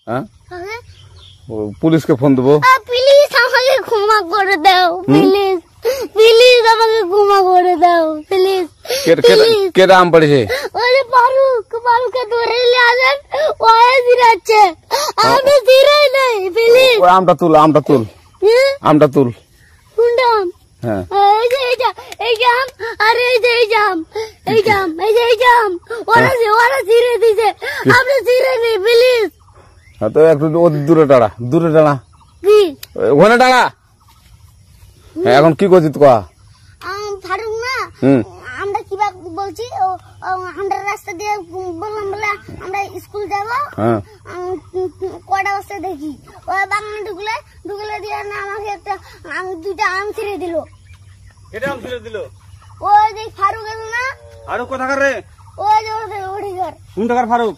হ্যাঁ পুলিশকে ফোন দেবো। প্লিজ আমাকে ক্ষমা করে দাও, প্লিজ প্লিজ আমাকে ক্ষমা করে দাও প্লিজ। কেটা আম পড়েছে? ওরে ফারুককে ধরে নিয়ে আসেন, ও জিরাচ্ছে, আমি জিরাই নাই। প্লিজ আমটা তুল আমটা তুল। কোনটা আম? হ্যাঁ এই জাম, আরে এই জাম ওরা জিরে দিছে, আপনি জিরে নেই প্লিজ। তো একটু দূরে দাঁড়া কি ওখানে দাঁড়া। এখন কি করছিস তো? ফারুক না, আমরা কিবা বলছি, আমরা রাস্তা দিয়ে বললাম বলে আমরা স্কুল যাবো, কটা বস্তা দেখি ওই বাগানে ঢুকলে দিয়ে না আমাকে একটা দুইটা আম ছিঁড়ে দিল। ওই যে ফারুক এলো না, ফারুক কোথাকার রে? ওই যে ওঠি ঘর। কোন টাকার ফারুক?